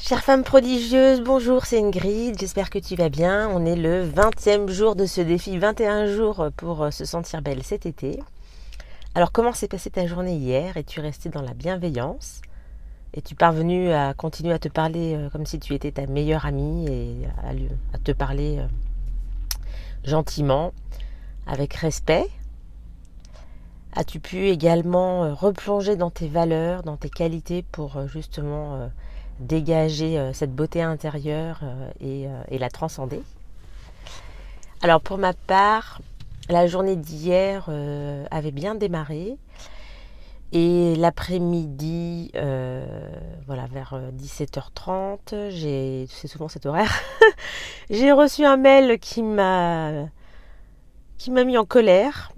Chère femme prodigieuse, bonjour, c'est Ingrid, j'espère que tu vas bien. On est le 20e jour de ce défi, 21 jours pour se sentir belle cet été. Alors comment s'est passée ta journée hier? Es-tu restée dans la bienveillance? Es-tu parvenue à continuer à te parler comme si tu étais ta meilleure amie et à te parler gentiment, avec respect? As-tu pu également replonger dans tes valeurs, dans tes qualités pour justement dégager cette beauté intérieure et la transcender? Alors pour ma part, la journée d'hier avait bien démarré et l'après-midi, voilà, vers 17h30, c'est souvent cet horaire, j'ai reçu un mail qui m'a mis en colère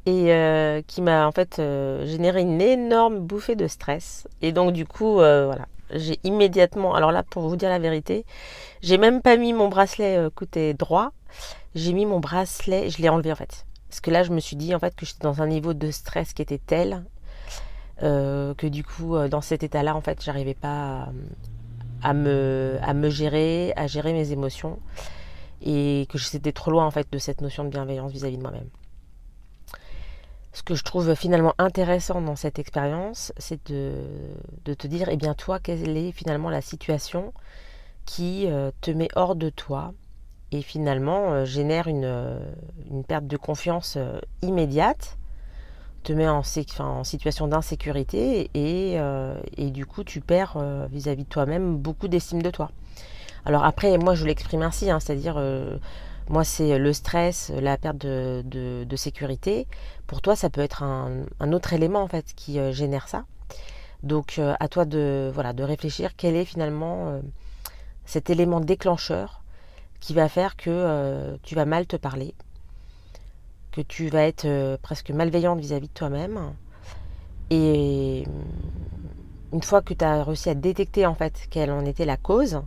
et qui m'a en fait généré une énorme bouffée de stress. Et donc du coup, voilà, j'ai immédiatement, alors là pour vous dire la vérité, j'ai même pas mis mon bracelet côté droit, j'ai mis mon bracelet, je l'ai enlevé en fait. Parce que là je me suis dit en fait que j'étais dans un niveau de stress qui était tel que du coup dans cet état-là en fait j'arrivais pas à me gérer, à gérer mes émotions et que c'était trop loin en fait de cette notion de bienveillance vis-à-vis de moi-même. Ce que je trouve finalement intéressant dans cette expérience, c'est de te dire, eh bien toi, quelle est finalement la situation qui te met hors de toi et finalement génère une perte de confiance immédiate, te met en situation d'insécurité et du coup tu perds vis-à-vis de toi-même beaucoup d'estime de toi. Alors après, moi je l'exprime ainsi, hein, c'est-à-dire moi c'est le stress, la perte de sécurité. Pour toi, ça peut être un autre élément en fait qui génère ça. Donc à toi de réfléchir quel est finalement cet élément déclencheur qui va faire que tu vas mal te parler, que tu vas être presque malveillante vis-à-vis de toi-même. Et une fois que tu as réussi à détecter en fait quelle en était la cause,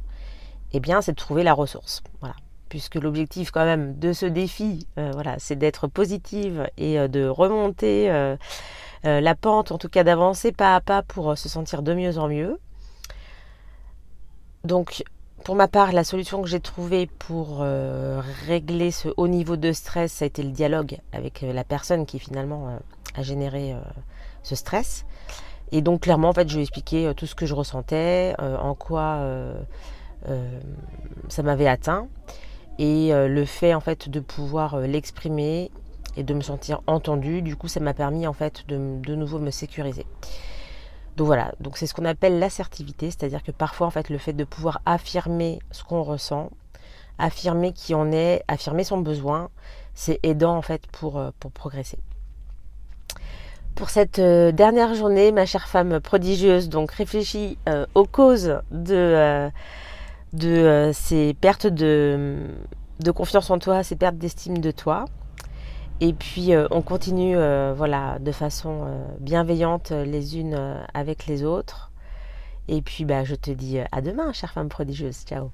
eh bien c'est de trouver la ressource. Voilà. Puisque l'objectif quand même de ce défi, voilà, c'est d'être positive et de remonter la pente, en tout cas d'avancer pas à pas pour se sentir de mieux en mieux. Donc pour ma part, la solution que j'ai trouvée pour régler ce haut niveau de stress, ça a été le dialogue avec la personne qui finalement a généré ce stress. Et donc clairement, en fait, je lui ai expliqué tout ce que je ressentais, en quoi ça m'avait atteint. Et le fait en fait de pouvoir l'exprimer et de me sentir entendue, du coup ça m'a permis en fait de nouveau me sécuriser. Donc voilà, donc c'est ce qu'on appelle l'assertivité, c'est-à-dire que parfois en fait le fait de pouvoir affirmer ce qu'on ressent, affirmer qui on est, affirmer son besoin, c'est aidant en fait pour progresser. Pour cette dernière journée, ma chère femme prodigieuse, donc réfléchis aux causes de ces pertes de confiance en toi, ces pertes d'estime de toi. Et puis on continue voilà, de façon bienveillante les unes avec les autres. Et puis bah, je te dis à demain, chère femme prodigieuse. Ciao.